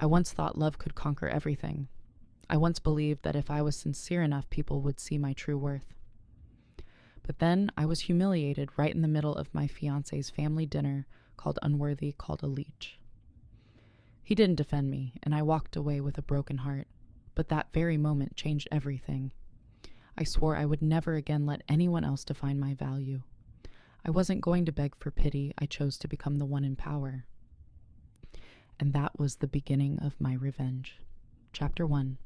I once thought love could conquer everything. I once believed that if I was sincere enough, people would see my true worth. But then I was humiliated right in the middle of my fiancé's family dinner, called unworthy, called a leech. He didn't defend me, and I walked away with a broken heart, but that very moment changed everything. I swore I would never again let anyone else define my value. I wasn't going to beg for pity, I chose to become the one in power. And that was the beginning of my revenge. Chapter 1.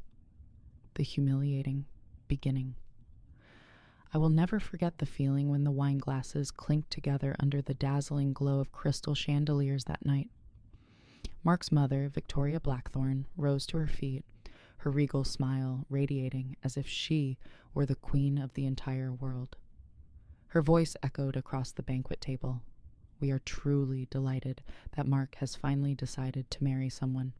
The humiliating beginning. I will never forget the feeling when the wine glasses clinked together under the dazzling glow of crystal chandeliers that night. Mark's mother, Victoria Blackthorne, rose to her feet, her regal smile radiating as if she were the queen of the entire world. Her voice echoed across the banquet table. We are truly delighted that Mark has finally decided to marry someone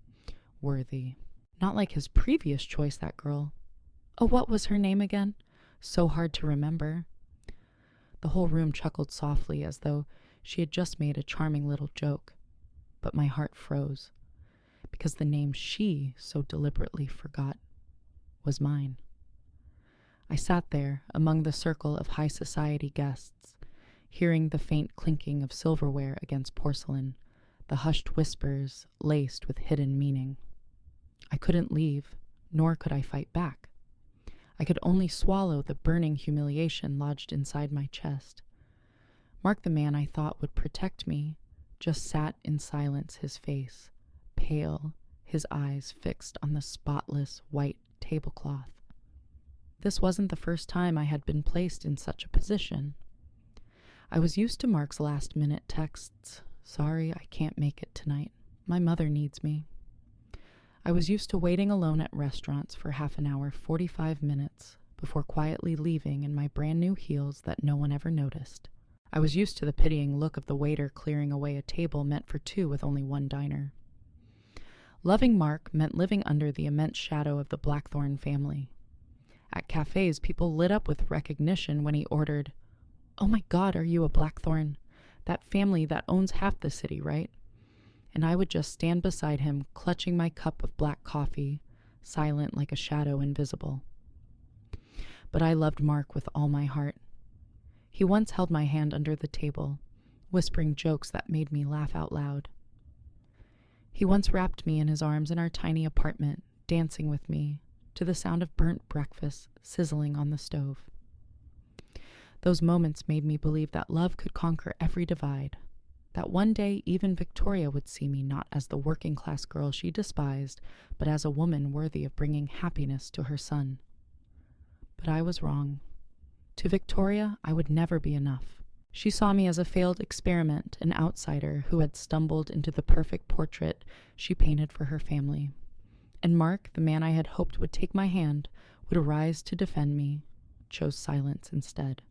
worthy. Not like his previous choice, that girl. Oh, what was her name again? So hard to remember. The whole room chuckled softly as though she had just made a charming little joke. But my heart froze, because the name she so deliberately forgot was mine. I sat there among the circle of high society guests, hearing the faint clinking of silverware against porcelain, the hushed whispers laced with hidden meaning. I couldn't leave, nor could I fight back. I could only swallow the burning humiliation lodged inside my chest. Mark, the man I thought would protect me, just sat in silence, his face pale, his eyes fixed on the spotless white tablecloth. This wasn't the first time I had been placed in such a position. I was used to Mark's last-minute texts. Sorry, I can't make it tonight. My mother needs me. I was used to waiting alone at restaurants for half an hour, 45 minutes, before quietly leaving in my brand new heels that no one ever noticed. I was used to the pitying look of the waiter clearing away a table meant for two with only one diner. Loving Mark meant living under the immense shadow of the Blackthorne family. At cafes, people lit up with recognition when he ordered, "Oh my God, are you a Blackthorne? That family that owns half the city, right?" And I would just stand beside him, clutching my cup of black coffee, silent like a shadow invisible. But I loved Mark with all my heart. He once held my hand under the table, whispering jokes that made me laugh out loud. He once wrapped me in his arms in our tiny apartment, dancing with me, to the sound of burnt breakfast sizzling on the stove. Those moments made me believe that love could conquer every divide, that one day even Victoria would see me not as the working-class girl she despised, but as a woman worthy of bringing happiness to her son. But I was wrong. To Victoria, I would never be enough. She saw me as a failed experiment, an outsider who had stumbled into the perfect portrait she painted for her family. And Mark, the man I had hoped would take my hand, would arise to defend me, chose silence instead.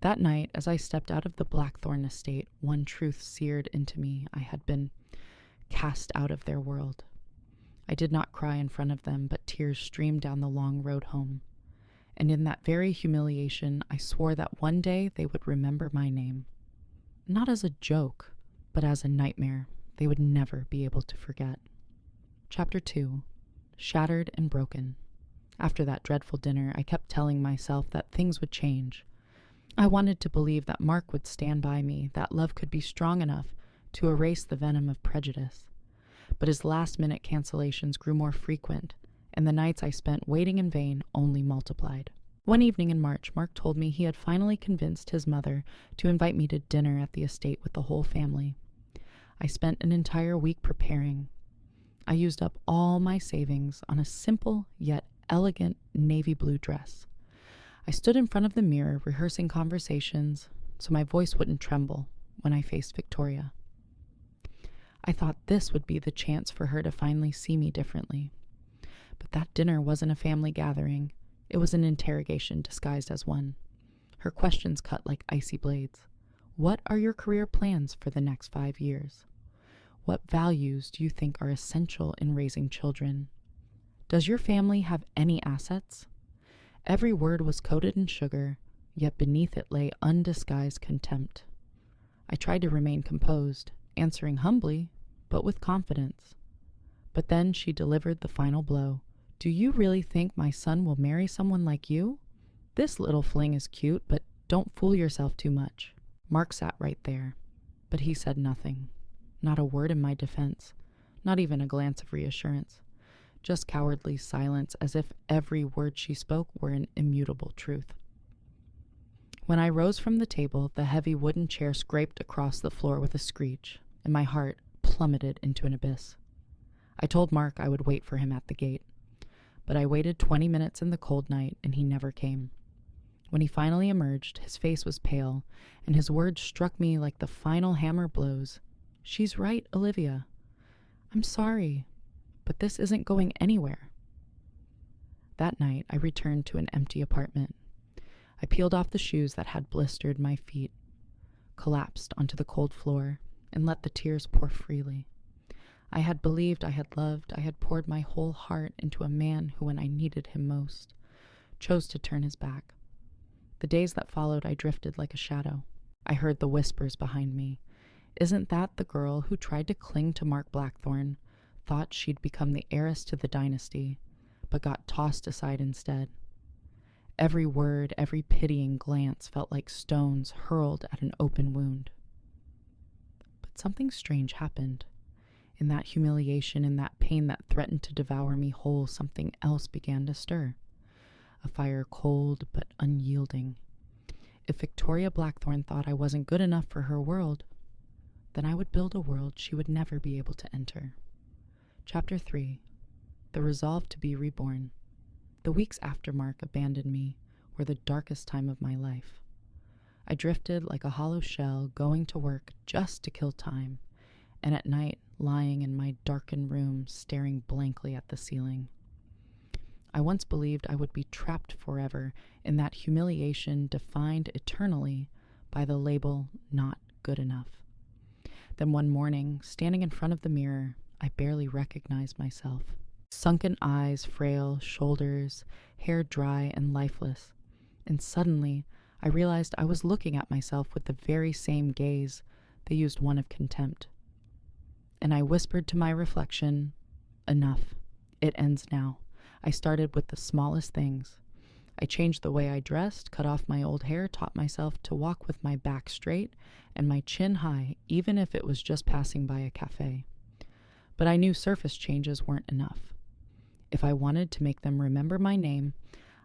That night, as I stepped out of the Blackthorne estate, one truth seared into me. I had been cast out of their world. I did not cry in front of them, but tears streamed down the long road home. And in that very humiliation, I swore that one day they would remember my name. Not as a joke, but as a nightmare they would never be able to forget. Chapter 2. Shattered and broken. After that dreadful dinner, I kept telling myself that things would change. I wanted to believe that Mark would stand by me, that love could be strong enough to erase the venom of prejudice. But his last-minute cancellations grew more frequent, and the nights I spent waiting in vain only multiplied. One evening in March, Mark told me he had finally convinced his mother to invite me to dinner at the estate with the whole family. I spent an entire week preparing. I used up all my savings on a simple yet elegant navy blue dress. I stood in front of the mirror rehearsing conversations so my voice wouldn't tremble when I faced Victoria. I thought this would be the chance for her to finally see me differently. But that dinner wasn't a family gathering. It was an interrogation disguised as one. Her questions cut like icy blades. What are your career plans for the next 5 years? What values do you think are essential in raising children? Does your family have any assets? Every word was coated in sugar, yet beneath it lay undisguised contempt. I tried to remain composed, answering humbly, but with confidence. But then she delivered the final blow. "Do you really think my son will marry someone like you? This little fling is cute, but don't fool yourself too much." Mark sat right there, but he said nothing. Not a word in my defense, not even a glance of reassurance. Just cowardly silence, as if every word she spoke were an immutable truth. When I rose from the table, the heavy wooden chair scraped across the floor with a screech, and my heart plummeted into an abyss. I told Mark I would wait for him at the gate, but I waited 20 minutes in the cold night, and he never came. When he finally emerged, his face was pale, and his words struck me like the final hammer blows. "She's right, Olivia. I'm sorry, but this isn't going anywhere." That night, I returned to an empty apartment. I peeled off the shoes that had blistered my feet, collapsed onto the cold floor, and let the tears pour freely. I had believed I had loved, I had poured my whole heart into a man who, when I needed him most, chose to turn his back. The days that followed, I drifted like a shadow. I heard the whispers behind me. Isn't that the girl who tried to cling to Mark Blackthorne, thought she'd become the heiress to the dynasty, but got tossed aside instead? Every word, every pitying glance felt like stones hurled at an open wound. But something strange happened. In that humiliation, in that pain that threatened to devour me whole, something else began to stir. A fire cold but unyielding. If Victoria Blackthorne thought I wasn't good enough for her world, then I would build a world she would never be able to enter. Chapter 3. The Resolve to be Reborn. The weeks after Mark abandoned me were the darkest time of my life. I drifted like a hollow shell, going to work just to kill time, and at night lying in my darkened room, staring blankly at the ceiling. I once believed I would be trapped forever in that humiliation defined eternally by the label "not good enough." Then one morning, standing in front of the mirror, I barely recognized myself. Sunken eyes, frail shoulders, hair dry and lifeless. And suddenly, I realized I was looking at myself with the very same gaze they used, one of contempt. And I whispered to my reflection, "Enough. It ends now." I started with the smallest things. I changed the way I dressed, cut off my old hair, taught myself to walk with my back straight and my chin high, even if it was just passing by a cafe. But I knew surface changes weren't enough. If I wanted to make them remember my name,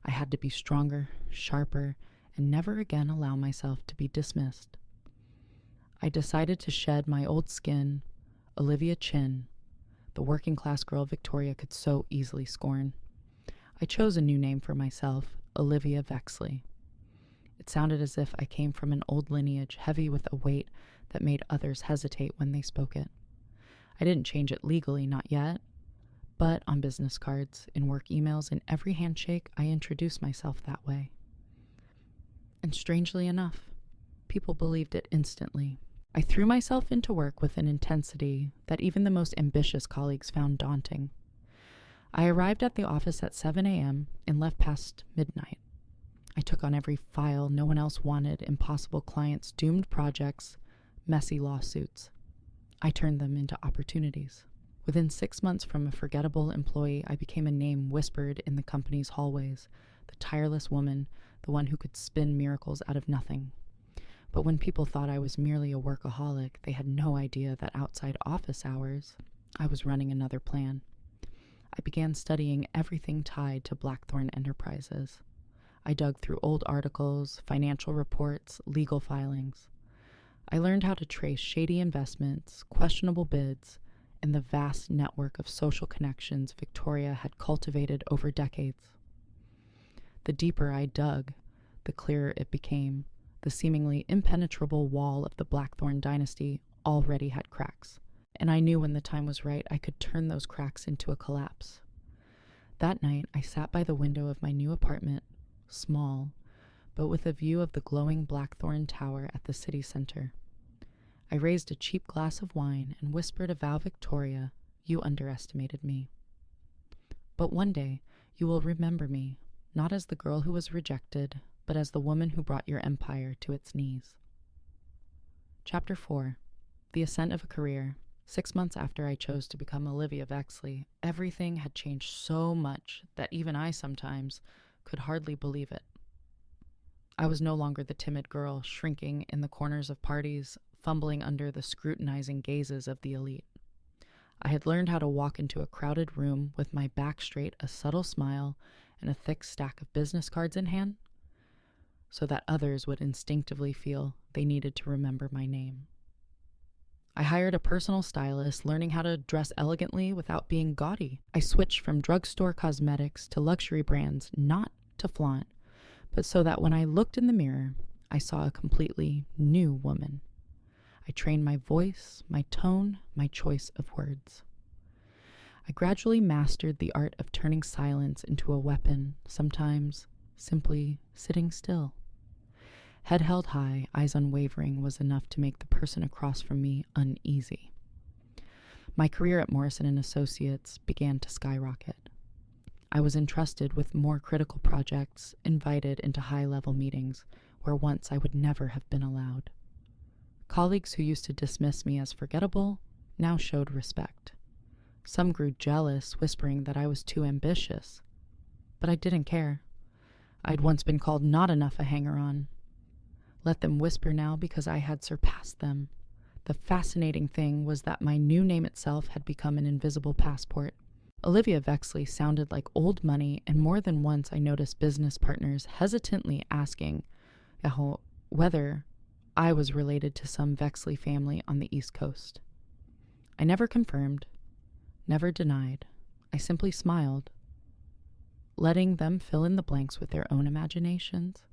I had to be stronger, sharper, and never again allow myself to be dismissed. I decided to shed my old skin, Olivia Chin, the working class girl Victoria could so easily scorn. I chose a new name for myself, Olivia Vexley. It sounded as if I came from an old lineage heavy with a weight that made others hesitate when they spoke it. I didn't change it legally, not yet, but on business cards, in work emails, in every handshake, I introduced myself that way. And strangely enough, people believed it instantly. I threw myself into work with an intensity that even the most ambitious colleagues found daunting. I arrived at the office at 7 a.m. and left past midnight. I took on every file no one else wanted, impossible clients, doomed projects, messy lawsuits. I turned them into opportunities. Within 6 months from a forgettable employee, I became a name whispered in the company's hallways, the tireless woman, the one who could spin miracles out of nothing. But when people thought I was merely a workaholic, they had no idea that outside office hours, I was running another plan. I began studying everything tied to Blackthorne Enterprises. I dug through old articles, financial reports, legal filings. I learned how to trace shady investments, questionable bids, and the vast network of social connections Victoria had cultivated over decades. The deeper I dug, the clearer it became. The seemingly impenetrable wall of the Blackthorne dynasty already had cracks, and I knew when the time was right I could turn those cracks into a collapse. That night, I sat by the window of my new apartment, small, but with a view of the glowing Blackthorne Tower at the city center. I raised a cheap glass of wine and whispered a vow, "Victoria, you underestimated me. But one day, you will remember me, not as the girl who was rejected, but as the woman who brought your empire to its knees." Chapter 4. The Ascent of a Career. 6 months after I chose to become Olivia Vexley, everything had changed so much that even I sometimes could hardly believe it. I was no longer the timid girl shrinking in the corners of parties, fumbling under the scrutinizing gazes of the elite. I had learned how to walk into a crowded room with my back straight, a subtle smile, and a thick stack of business cards in hand, so that others would instinctively feel they needed to remember my name. I hired a personal stylist, learning how to dress elegantly without being gaudy. I switched from drugstore cosmetics to luxury brands, not to flaunt, but so that when I looked in the mirror, I saw a completely new woman. I trained my voice, my tone, my choice of words. I gradually mastered the art of turning silence into a weapon, sometimes simply sitting still. Head held high, eyes unwavering was enough to make the person across from me uneasy. My career at Morrison & Associates began to skyrocket. I was entrusted with more critical projects, invited into high-level meetings where once I would never have been allowed. Colleagues who used to dismiss me as forgettable now showed respect. Some grew jealous, whispering that I was too ambitious. But I didn't care. I'd once been called not enough a hanger-on. Let them whisper now because I had surpassed them. The fascinating thing was that my new name itself had become an invisible passport. Olivia Vexley sounded like old money, and more than once I noticed business partners hesitantly asking whether I was related to some Vexley family on the East Coast. I never confirmed, never denied. I simply smiled, letting them fill in the blanks with their own imaginations.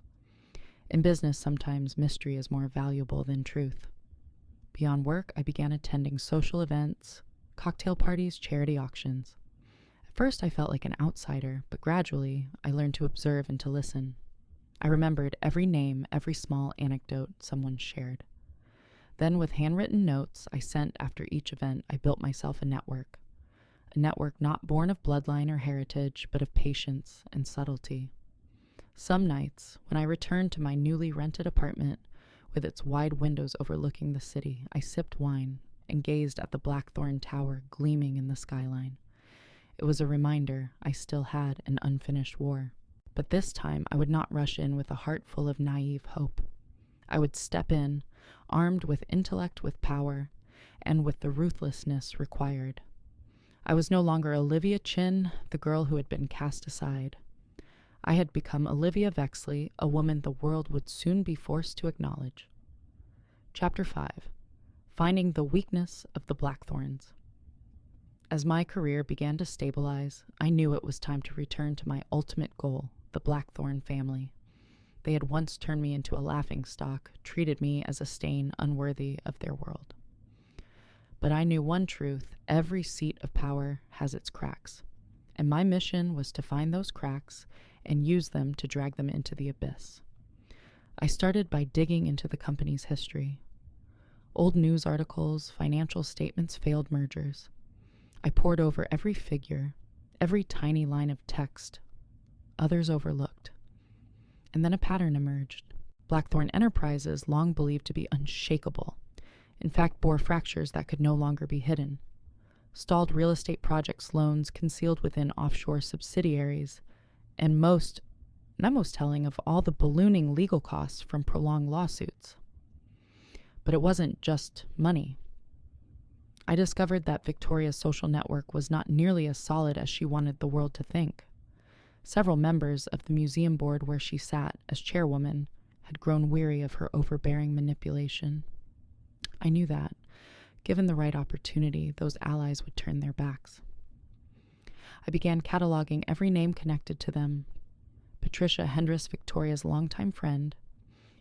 In business, sometimes mystery is more valuable than truth. Beyond work, I began attending social events, cocktail parties, charity auctions. At first, I felt like an outsider, but gradually, I learned to observe and to listen. I remembered every name, every small anecdote someone shared. Then, with handwritten notes I sent after each event, I built myself a network not born of bloodline or heritage, but of patience and subtlety. Some nights, when I returned to my newly rented apartment with its wide windows overlooking the city, I sipped wine and gazed at the Blackthorn Tower gleaming in the skyline. It was a reminder I still had an unfinished war. But this time I would not rush in with a heart full of naive hope. I would step in, armed with intellect, with power, and with the ruthlessness required. I was no longer Olivia Chin, the girl who had been cast aside. I had become Olivia Vexley, a woman the world would soon be forced to acknowledge. Chapter 5. Finding the Weakness of the Blackthorns. As my career began to stabilize, I knew it was time to return to my ultimate goal, the Blackthorn family. They had once turned me into a laughingstock, treated me as a stain unworthy of their world. But I knew one truth: every seat of power has its cracks, and my mission was to find those cracks and use them to drag them into the abyss. I started by digging into the company's history. Old news articles, financial statements, failed mergers. I pored over every figure, every tiny line of text others overlooked. And then a pattern emerged. Blackthorn Enterprises, long believed to be unshakable, in fact bore fractures that could no longer be hidden. Stalled real estate projects, loans concealed within offshore subsidiaries, and most telling of all the ballooning legal costs from prolonged lawsuits. But it wasn't just money. I discovered that Victoria's social network was not nearly as solid as she wanted the world to think. Several members of the museum board where she sat as chairwoman had grown weary of her overbearing manipulation. I knew that, given the right opportunity, those allies would turn their backs. I began cataloging every name connected to them. Patricia Hendris, Victoria's longtime friend,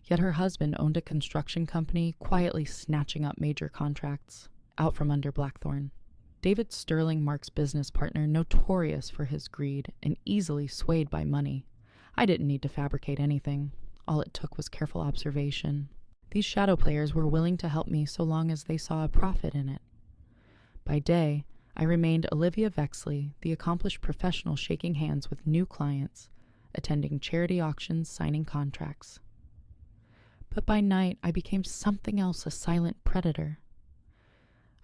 yet her husband owned a construction company, quietly snatching up major contracts out from under Blackthorn. David Sterling, Mark's business partner, notorious for his greed and easily swayed by money. I didn't need to fabricate anything. All it took was careful observation. These shadow players were willing to help me so long as they saw a profit in it. By day, I remained Olivia Vexley, the accomplished professional shaking hands with new clients, attending charity auctions, signing contracts. But by night, I became something else, a silent predator.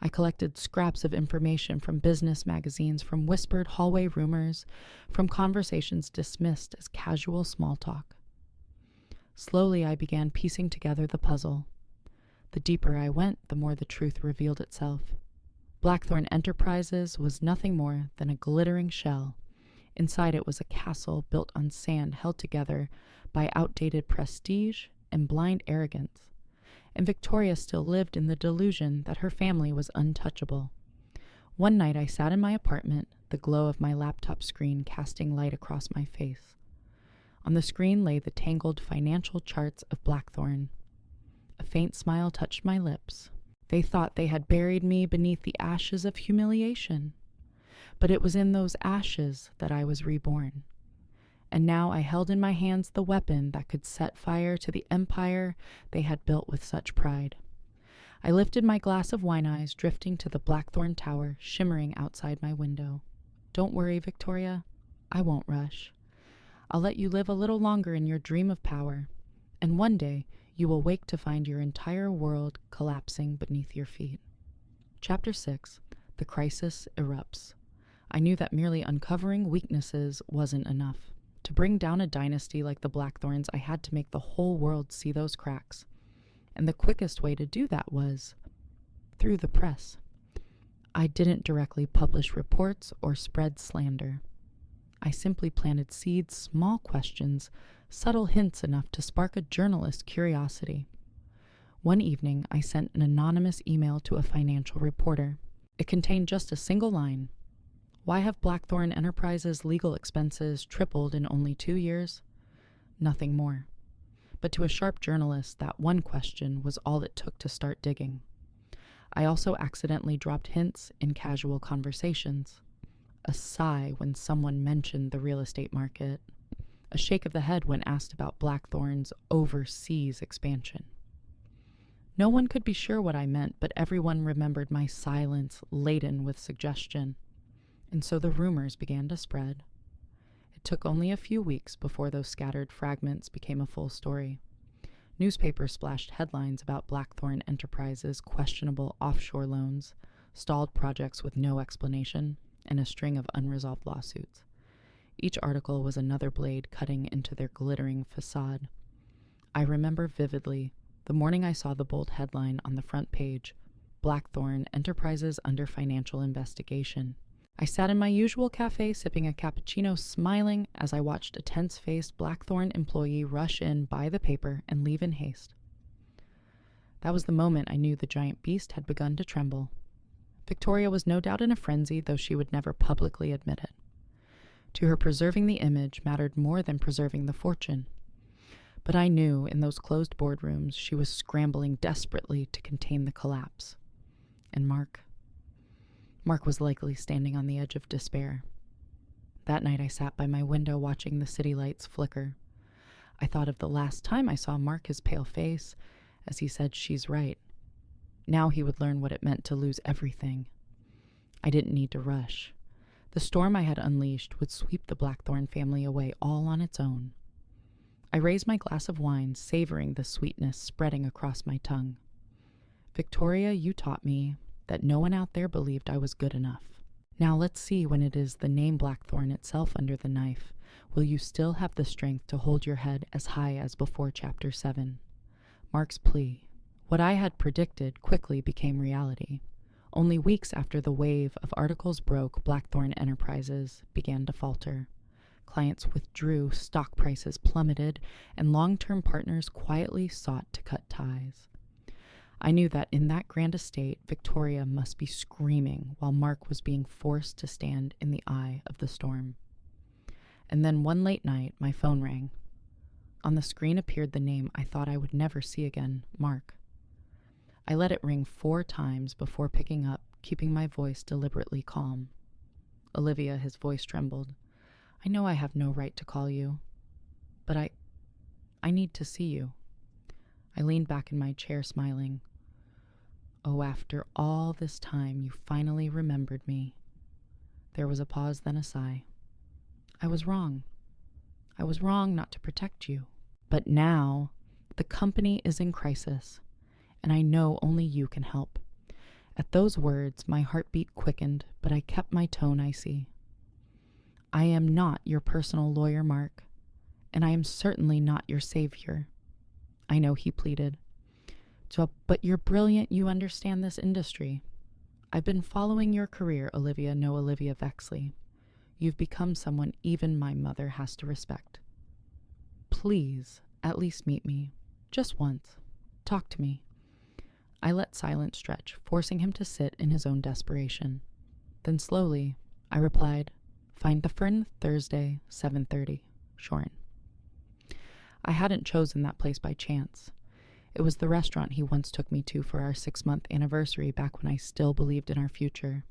I collected scraps of information from business magazines, from whispered hallway rumors, from conversations dismissed as casual small talk. Slowly, I began piecing together the puzzle. The deeper I went, the more the truth revealed itself. Blackthorn Enterprises was nothing more than a glittering shell. Inside it was a castle built on sand, held together by outdated prestige and blind arrogance. And Victoria still lived in the delusion that her family was untouchable. One night I sat in my apartment, the glow of my laptop screen casting light across my face. On the screen lay the tangled financial charts of Blackthorn. A faint smile touched my lips. They thought they had buried me beneath the ashes of humiliation. But it was in those ashes that I was reborn. And now I held in my hands the weapon that could set fire to the empire they had built with such pride. I lifted my glass of wine eyes, drifting to the Blackthorn Tower, shimmering outside my window. Don't worry, Victoria. I won't rush. I'll let you live a little longer in your dream of power, and one day you will wake to find your entire world collapsing beneath your feet. Chapter 6. The Crisis Erupts. I knew that merely uncovering weaknesses wasn't enough. To bring down a dynasty like the Blackthorns, I had to make the whole world see those cracks. And the quickest way to do that was through the press. I didn't directly publish reports or spread slander. I simply planted seeds, small questions, subtle hints enough to spark a journalist's curiosity. One evening, I sent an anonymous email to a financial reporter. It contained just a single line. Why have Blackthorn Enterprises' legal expenses tripled in only 2 years? Nothing more. But to a sharp journalist, that one question was all it took to start digging. I also accidentally dropped hints in casual conversations. A sigh when someone mentioned the real estate market. A shake of the head when asked about Blackthorn's overseas expansion. No one could be sure what I meant, but everyone remembered my silence laden with suggestion. And so the rumors began to spread. It took only a few weeks before those scattered fragments became a full story. Newspapers splashed headlines about Blackthorn Enterprises' questionable offshore loans, stalled projects with no explanation, and a string of unresolved lawsuits. Each article was another blade cutting into their glittering facade. I remember vividly the morning I saw the bold headline on the front page, Blackthorn Enterprises under financial investigation. I sat in my usual cafe sipping a cappuccino, smiling as I watched a tense-faced Blackthorn employee rush in, buy the paper, and leave in haste. That was the moment I knew the giant beast had begun to tremble. Victoria was no doubt in a frenzy, though she would never publicly admit it. To her, preserving the image mattered more than preserving the fortune. But I knew in those closed boardrooms she was scrambling desperately to contain the collapse. And Mark was likely standing on the edge of despair. That night I sat by my window watching the city lights flicker. I thought of the last time I saw Mark, his pale face, as he said, "She's right." Now he would learn what it meant to lose everything. I didn't need to rush. The storm I had unleashed would sweep the Blackthorn family away all on its own. I raised my glass of wine, savoring the sweetness spreading across my tongue. Victoria, you taught me that no one out there believed I was good enough. Now let's see, when it is the name Blackthorn itself under the knife, will you still have the strength to hold your head as high as before Chapter 7? Mark's plea. What I had predicted quickly became reality. Only weeks after the wave of articles broke, Blackthorn Enterprises began to falter. Clients withdrew, stock prices plummeted, and long-term partners quietly sought to cut ties. I knew that in that grand estate, Victoria must be screaming while Mark was being forced to stand in the eye of the storm. And then one late night, my phone rang. On the screen appeared the name I thought I would never see again, Mark. I let it ring 4 times before picking up, keeping my voice deliberately calm. Olivia, his voice trembled. I know I have no right to call you, but I need to see you. I leaned back in my chair, smiling. Oh, after all this time, you finally remembered me. There was a pause, then a sigh. I was wrong. I was wrong not to protect you. But now, the company is in crisis, and I know only you can help. At those words, my heartbeat quickened, but I kept my tone icy. I am not your personal lawyer, Mark, and I am certainly not your savior. I know, he pleaded. But you're brilliant, you understand this industry. I've been following your career, Olivia, no Olivia Vexley. You've become someone even my mother has to respect. Please, at least meet me. Just once. Talk to me. I let silence stretch, forcing him to sit in his own desperation. Then slowly, I replied, Find the friend Thursday, 7:30, Shorin. I hadn't chosen that place by chance. It was the restaurant he once took me to for our 6-month anniversary back when I still believed in our future.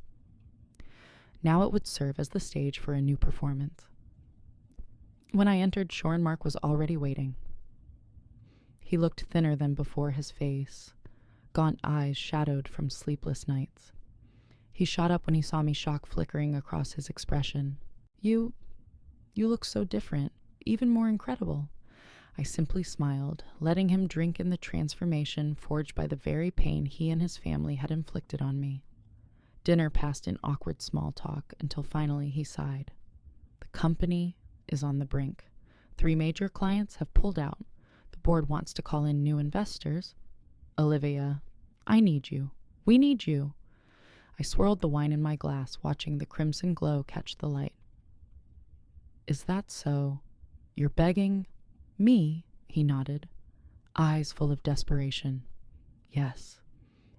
Now it would serve as the stage for a new performance. When I entered, Shorin Mark was already waiting. He looked thinner than before, his face, gaunt eyes shadowed from sleepless nights. He shot up when he saw me, shock flickering across his expression. You look so different, even more incredible. I simply smiled, letting him drink in the transformation forged by the very pain he and his family had inflicted on me. Dinner passed in awkward small talk until finally he sighed. The company is on the brink. 3 major clients have pulled out. The board wants to call in new investors. Olivia, I need you. We need you. I swirled the wine in my glass, watching the crimson glow catch the light. Is that so? You're begging? Me? He nodded, eyes full of desperation. Yes.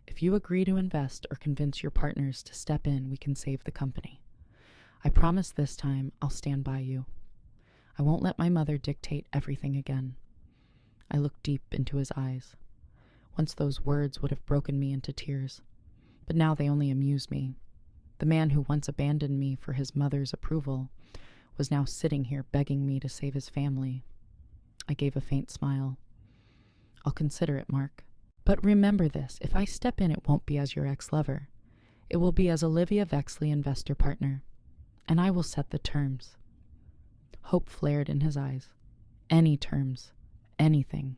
If you agree to invest or convince your partners to step in, we can save the company. I promise this time I'll stand by you. I won't let my mother dictate everything again. I looked deep into his eyes. Once those words would have broken me into tears, but now they only amuse me. The man who once abandoned me for his mother's approval was now sitting here begging me to save his family. I gave a faint smile. I'll consider it, Mark. But remember this, if I step in, it won't be as your ex-lover. It will be as Olivia Vexley, investor partner. And I will set the terms. Hope flared in his eyes. Any terms. Anything.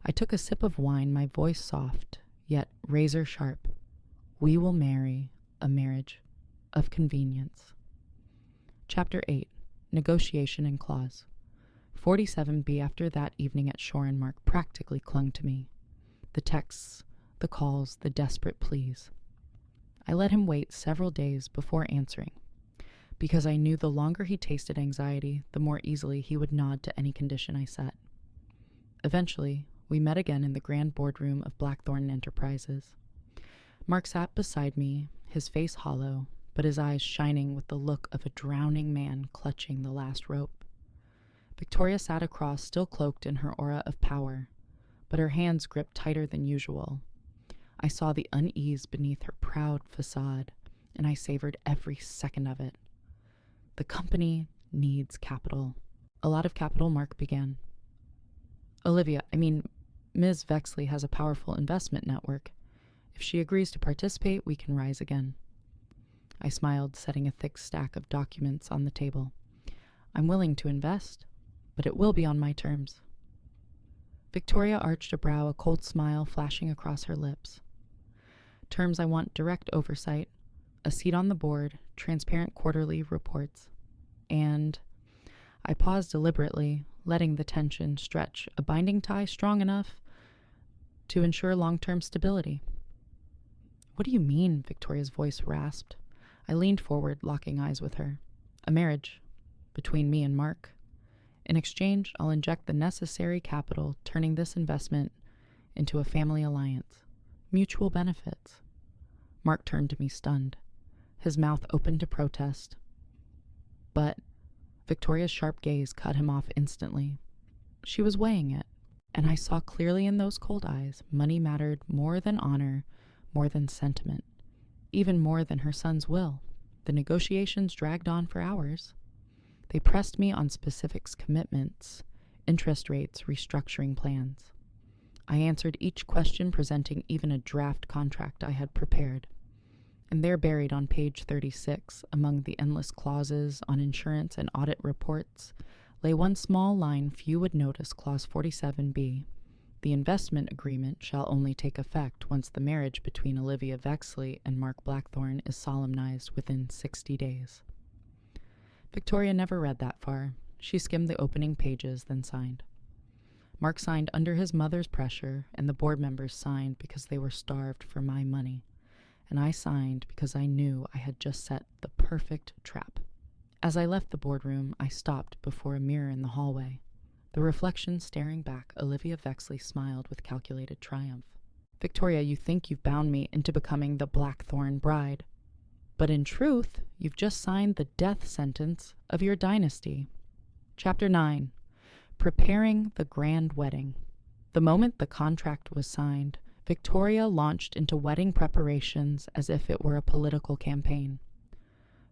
I took a sip of wine, my voice soft, yet razor sharp. We will marry a marriage of convenience. Chapter 8. Negotiation and Clause. 47B after that evening at Shorin Mark practically clung to me. The texts, the calls, the desperate pleas. I let him wait several days before answering, because I knew the longer he tasted anxiety, the more easily he would nod to any condition I set. Eventually, we met again in the grand boardroom of Blackthorn Enterprises. Mark sat beside me, his face hollow, but his eyes shining with the look of a drowning man clutching the last rope. Victoria sat across, still cloaked in her aura of power, but her hands gripped tighter than usual. I saw the unease beneath her proud facade, and I savored every second of it. The company needs capital. A lot of capital, Mark began. Ms. Vexley has a powerful investment network. If she agrees to participate, we can rise again. I smiled, setting a thick stack of documents on the table. I'm willing to invest, but it will be on my terms. Victoria arched a brow, a cold smile flashing across her lips. Terms I want direct oversight, a seat on the board, transparent quarterly reports, and I paused deliberately, letting the tension stretch, a binding tie strong enough to ensure long-term stability. What do you mean? Victoria's voice rasped. I leaned forward, locking eyes with her. A marriage between me and Mark. In exchange, I'll inject the necessary capital, turning this investment into a family alliance. Mutual benefits. Mark turned to me, stunned, his mouth open to protest. But Victoria's sharp gaze cut him off instantly. She was weighing it, and I saw clearly in those cold eyes money mattered more than honor, more than sentiment, even more than her son's will. The negotiations dragged on for hours. They pressed me on specifics, commitments, interest rates, restructuring plans. I answered each question, presenting even a draft contract I had prepared. And there, buried on page 36, among the endless clauses on insurance and audit reports, lay one small line few would notice, Clause 47B, The investment agreement shall only take effect once the marriage between Olivia Vexley and Mark Blackthorne is solemnized within 60 days. Victoria never read that far. She skimmed the opening pages, then signed. Mark signed under his mother's pressure, and the board members signed because they were starved for my money. And I signed because I knew I had just set the perfect trap. As I left the boardroom, I stopped before a mirror in the hallway. The reflection staring back, Olivia Vexley smiled with calculated triumph. Victoria, you think you've bound me into becoming the Blackthorne bride. But in truth, you've just signed the death sentence of your dynasty. Chapter 9. Preparing the Grand Wedding. The moment the contract was signed, Victoria launched into wedding preparations as if it were a political campaign.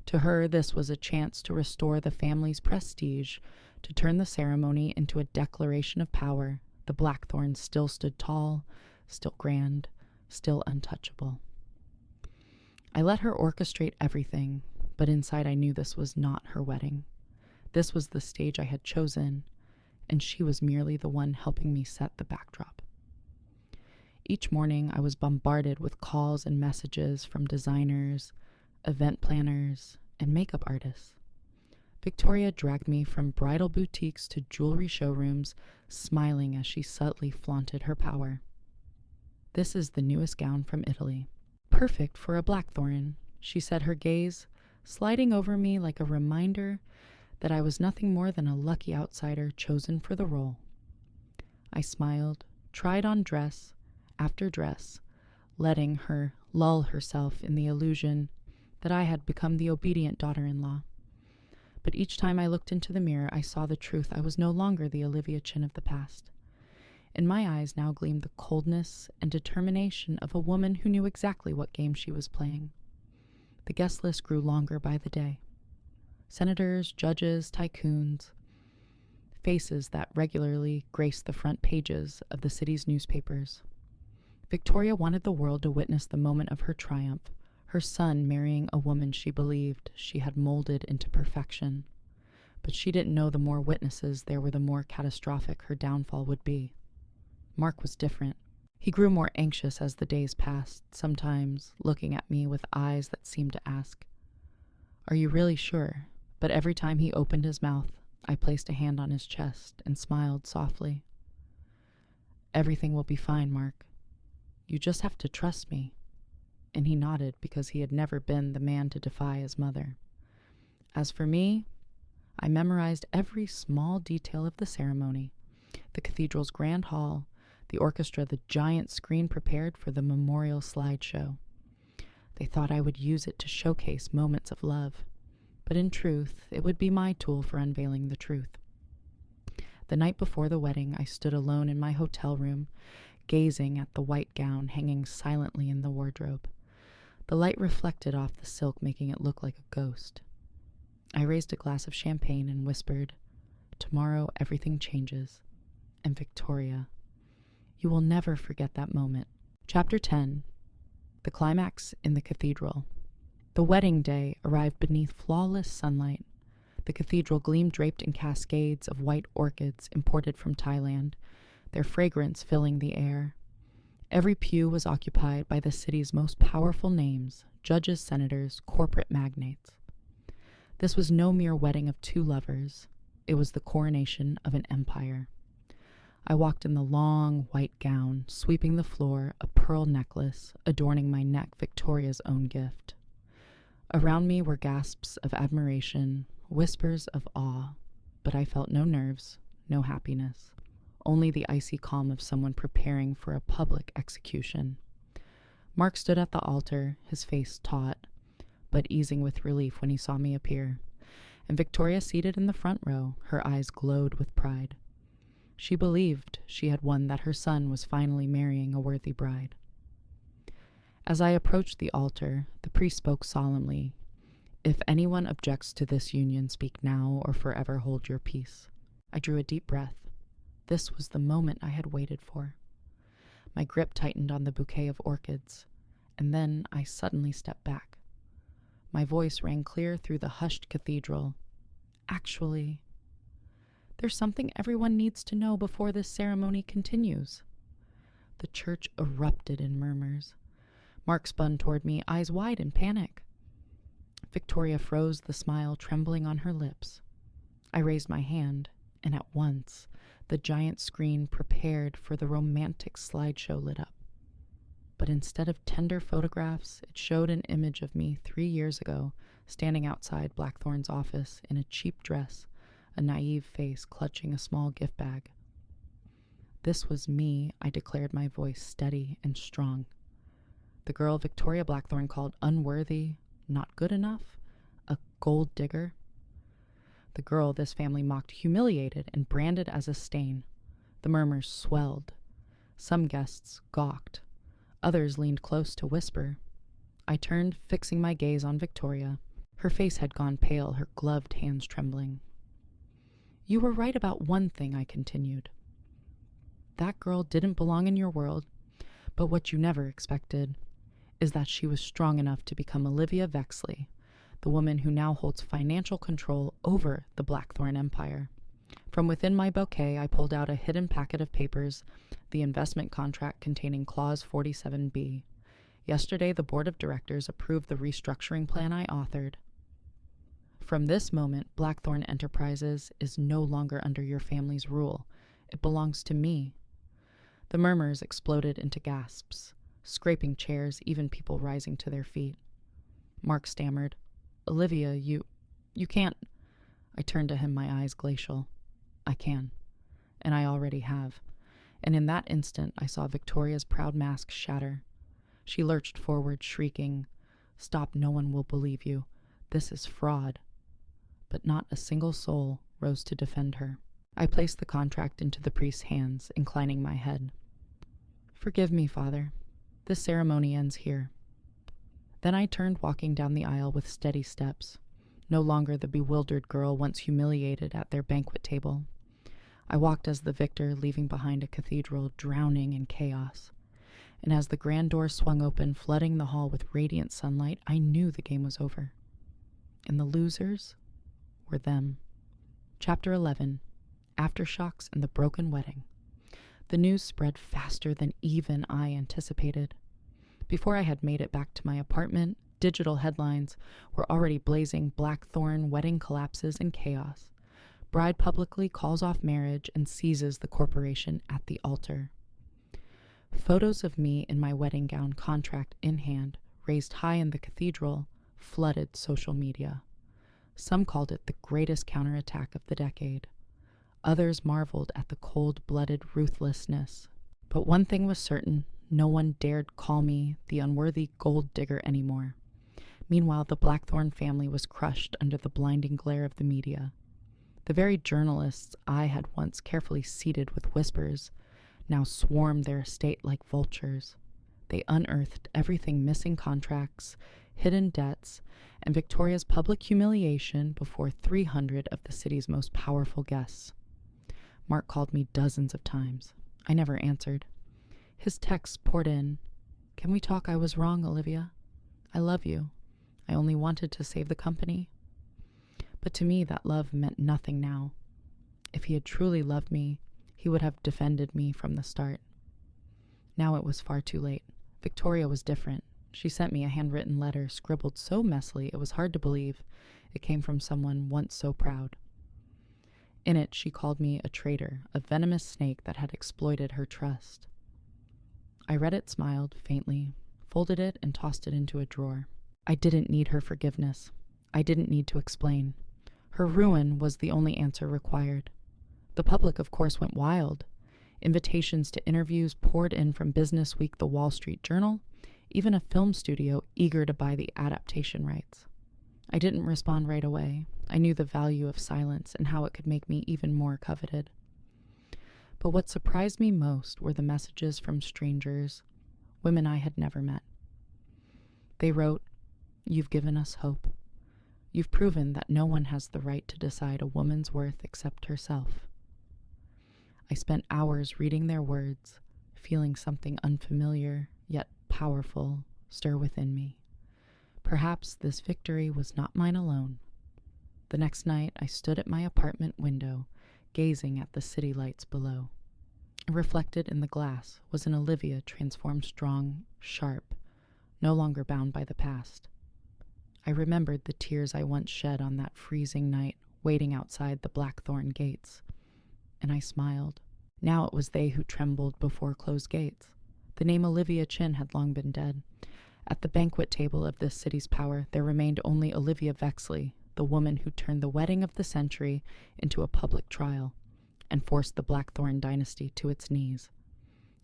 To her, this was a chance to restore the family's prestige, to turn the ceremony into a declaration of power. The Blackthornes still stood tall, still grand, still untouchable. I let her orchestrate everything, but inside I knew this was not her wedding. This was the stage I had chosen, and she was merely the one helping me set the backdrop. Each morning I was bombarded with calls and messages from designers, event planners, and makeup artists. Victoria dragged me from bridal boutiques to jewelry showrooms, smiling as she subtly flaunted her power. This is the newest gown from Italy. Perfect for a Blackthorne, she said, her gaze sliding over me like a reminder that I was nothing more than a lucky outsider chosen for the role. I smiled, tried on dress after dress, letting her lull herself in the illusion that I had become the obedient daughter-in-law. But each time I looked into the mirror, I saw the truth. I was no longer the Olivia Chin of the past. In my eyes now gleamed the coldness and determination of a woman who knew exactly what game she was playing. The guest list grew longer by the day. Senators, judges, tycoons, faces that regularly graced the front pages of the city's newspapers. Victoria wanted the world to witness the moment of her triumph, her son marrying a woman she believed she had molded into perfection. But she didn't know the more witnesses there were, the more catastrophic her downfall would be. Mark was different. He grew more anxious as the days passed, sometimes looking at me with eyes that seemed to ask, "Are you really sure?" But every time he opened his mouth, I placed a hand on his chest and smiled softly. "Everything will be fine, Mark. You just have to trust me." And he nodded because he had never been the man to defy his mother. As for me, I memorized every small detail of the ceremony, the cathedral's grand hall, the orchestra, the giant screen prepared for the memorial slideshow. They thought I would use it to showcase moments of love, but in truth, it would be my tool for unveiling the truth. The night before the wedding, I stood alone in my hotel room, gazing at the white gown hanging silently in the wardrobe. The light reflected off the silk, making it look like a ghost. I raised a glass of champagne and whispered, "Tomorrow everything changes. And Victoria, you will never forget that moment." Chapter 10. The climax in the cathedral. The wedding day arrived beneath flawless sunlight. The cathedral gleamed draped in cascades of white orchids imported from Thailand, their fragrance filling the air. Every pew was occupied by the city's most powerful names, judges, senators, corporate magnates. This was no mere wedding of two lovers. It was the coronation of an empire. I walked in the long white gown, sweeping the floor, a pearl necklace adorning my neck, Victoria's own gift. Around me were gasps of admiration, whispers of awe, but I felt no nerves, no happiness, only the icy calm of someone preparing for a public execution. Mark stood at the altar, his face taut, but easing with relief when he saw me appear, and Victoria seated in the front row, her eyes glowed with pride. She believed she had won, that her son was finally marrying a worthy bride. As I approached the altar, the priest spoke solemnly, "If anyone objects to this union, speak now or forever hold your peace." I drew a deep breath. This was the moment I had waited for. My grip tightened on the bouquet of orchids, and then I suddenly stepped back. My voice rang clear through the hushed cathedral. "Actually, there's something everyone needs to know before this ceremony continues." The church erupted in murmurs. Mark spun toward me, eyes wide in panic. Victoria froze, the smile trembling on her lips. I raised my hand, and at once the giant screen prepared for the romantic slideshow lit up. But instead of tender photographs, it showed an image of me 3 years ago, standing outside Blackthorn's office in a cheap dress, a naive face clutching a small gift bag. This was me, I declared, my voice steady and strong. The girl Victoria Blackthorn called unworthy, not good enough, a gold digger. The girl this family mocked humiliated and branded as a stain. The murmurs swelled. Some guests gawked. Others leaned close to whisper. I turned, fixing my gaze on Victoria. Her face had gone pale, her gloved hands trembling. You were right about one thing, I continued. That girl didn't belong in your world, but what you never expected is that she was strong enough to become Olivia Vexley, the woman who now holds financial control over the Blackthorn empire. From within my bouquet, I pulled out a hidden packet of papers, the investment contract containing Clause 47B. Yesterday, the board of directors approved the restructuring plan I authored. From this moment, Blackthorn Enterprises is no longer under your family's rule. It belongs to me. The murmurs exploded into gasps, scraping chairs, even people rising to their feet. Mark stammered, Olivia, you can't. I turned to him, my eyes glacial. I can, and I already have. And in that instant, I saw Victoria's proud mask shatter. She lurched forward, shrieking, Stop, no one will believe you. This is fraud. But not a single soul rose to defend her. I placed the contract into the priest's hands, inclining my head. Forgive me, Father. This ceremony ends here. Then I turned, walking down the aisle with steady steps, no longer the bewildered girl once humiliated at their banquet table. I walked as the victor, leaving behind a cathedral drowning in chaos. And as the grand door swung open, flooding the hall with radiant sunlight, I knew the game was over. And the losers were them. Chapter 11. Aftershocks and the Broken Wedding. The news spread faster than even I anticipated. Before I had made it back to my apartment, digital headlines were already blazing Blackthorn wedding collapses and chaos. Bride publicly calls off marriage and seizes the corporation at the altar. Photos of me in my wedding gown, contract in hand, raised high in the cathedral, flooded social media. Some called it the greatest counterattack of the decade. Others marveled at the cold-blooded ruthlessness. But one thing was certain, no one dared call me the unworthy gold digger anymore. Meanwhile, the Blackthorn family was crushed under the blinding glare of the media. The very journalists I had once carefully seated with whispers now swarmed their estate like vultures. They unearthed everything: missing contracts, hidden debts, and Victoria's public humiliation before 300 of the city's most powerful guests. Mark called me dozens of times. I never answered. His texts poured in. Can we talk? I was wrong, Olivia. I love you. I only wanted to save the company. But to me, that love meant nothing now. If he had truly loved me, he would have defended me from the start. Now it was far too late. Victoria was different. She sent me a handwritten letter, scribbled so messily it was hard to believe it came from someone once so proud. In it, she called me a traitor, a venomous snake that had exploited her trust. I read it, smiled faintly, folded it, and tossed it into a drawer. I didn't need her forgiveness. I didn't need to explain. Her ruin was the only answer required. The public, of course, went wild. Invitations to interviews poured in from Business Week, the Wall Street Journal, even a film studio eager to buy the adaptation rights. I didn't respond right away. I knew the value of silence and how it could make me even more coveted. But what surprised me most were the messages from strangers, women I had never met. They wrote, "You've given us hope. You've proven that no one has the right to decide a woman's worth except herself." I spent hours reading their words, feeling something unfamiliar yet powerful stir within me. Perhaps this victory was not mine alone. The next night, I stood at my apartment window, gazing at the city lights below. And reflected in the glass was an Olivia transformed strong, sharp, no longer bound by the past. I remembered the tears I once shed on that freezing night, waiting outside the blackthorn gates, and I smiled. Now it was they who trembled before closed gates. The name Olivia Chin had long been dead. At the banquet table of this city's power, there remained only Olivia Vexley, the woman who turned the wedding of the century into a public trial and forced the Blackthorn dynasty to its knees.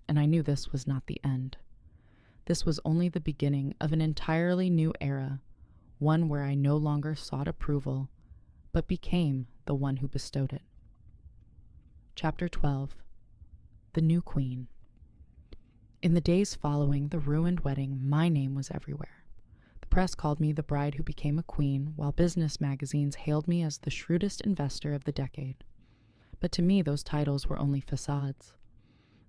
And I knew this was not the end. This was only the beginning of an entirely new era, one where I no longer sought approval, but became the one who bestowed it. Chapter 12. The New Queen. In the days following the ruined wedding, my name was everywhere. The press called me the bride who became a queen, while business magazines hailed me as the shrewdest investor of the decade. But to me, those titles were only facades.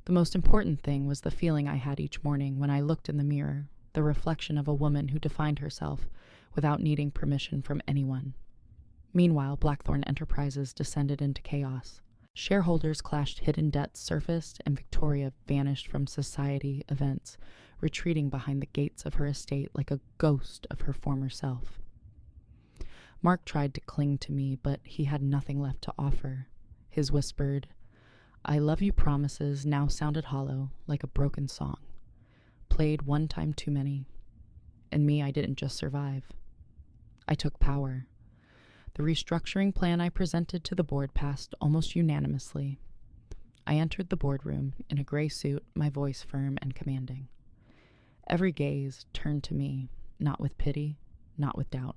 The most important thing was the feeling I had each morning when I looked in the mirror, the reflection of a woman who defined herself without needing permission from anyone. Meanwhile, Blackthorn Enterprises descended into chaos. Shareholders clashed, hidden debts surfaced, and Victoria vanished from society events, retreating behind the gates of her estate like a ghost of her former self. Mark tried to cling to me, but he had nothing left to offer. His whispered, "I love you" promises now sounded hollow, like a broken song. Played one time too many. And me, I didn't just survive. I took power. The restructuring plan I presented to the board passed almost unanimously. I entered the boardroom in a gray suit, my voice firm and commanding. Every gaze turned to me, not with pity, not with doubt,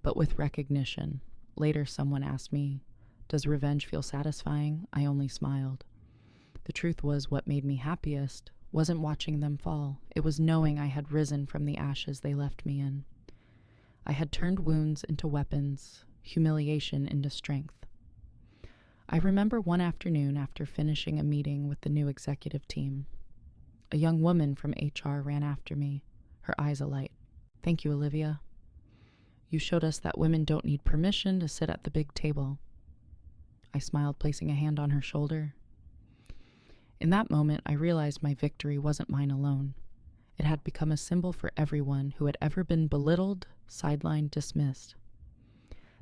but with recognition. Later, someone asked me, "Does revenge feel satisfying?" I only smiled. The truth was, what made me happiest wasn't watching them fall. It was knowing I had risen from the ashes they left me in. I had turned wounds into weapons, humiliation into strength. I remember one afternoon after finishing a meeting with the new executive team. A young woman from HR ran after me, her eyes alight. "Thank you, Olivia. You showed us that women don't need permission to sit at the big table." I smiled, placing a hand on her shoulder. In that moment, I realized my victory wasn't mine alone. It had become a symbol for everyone who had ever been belittled, sidelined, dismissed.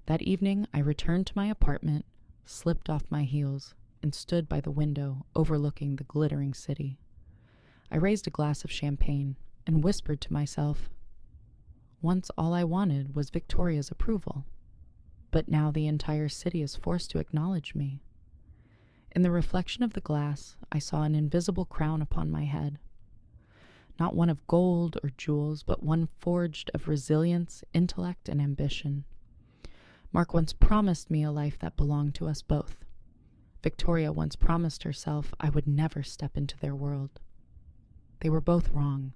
That evening, I returned to my apartment, slipped off my heels, and stood by the window overlooking the glittering city. I raised a glass of champagne and whispered to myself, once all I wanted was Victoria's approval, but now the entire city is forced to acknowledge me. In the reflection of the glass, I saw an invisible crown upon my head. Not one of gold or jewels, but one forged of resilience, intellect, and ambition. Mark once promised me a life that belonged to us both. Victoria once promised herself I would never step into their world. They were both wrong.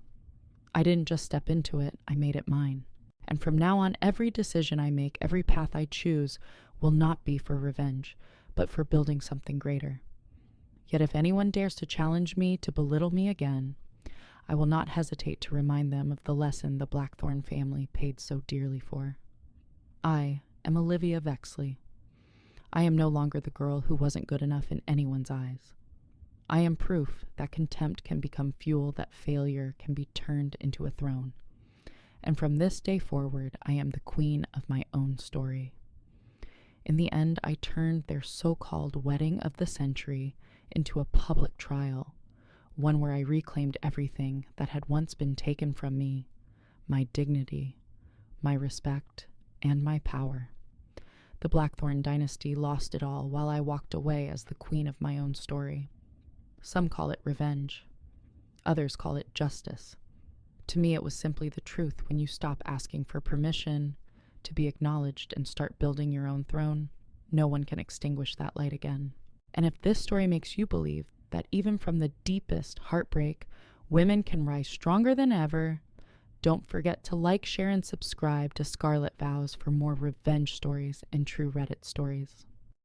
I didn't just step into it, I made it mine. And from now on, every decision I make, every path I choose, will not be for revenge, but for building something greater. Yet if anyone dares to challenge me, to belittle me again, I will not hesitate to remind them of the lesson the Blackthorn family paid so dearly for. I am Olivia Vexley. I am no longer the girl who wasn't good enough in anyone's eyes. I am proof that contempt can become fuel, that failure can be turned into a throne. And from this day forward, I am the queen of my own story. In the end, I turned their so-called wedding of the century into a public trial, one where I reclaimed everything that had once been taken from me, my dignity, my respect, and my power. The Blackthorn dynasty lost it all while I walked away as the queen of my own story. Some call it revenge. Others call it justice. To me, it was simply the truth. When you stop asking for permission to be acknowledged and start building your own throne, no one can extinguish that light again. And if this story makes you believe that even from the deepest heartbreak, women can rise stronger than ever, don't forget to like, share, and subscribe to Scarlet Vows for more revenge stories and true Reddit stories.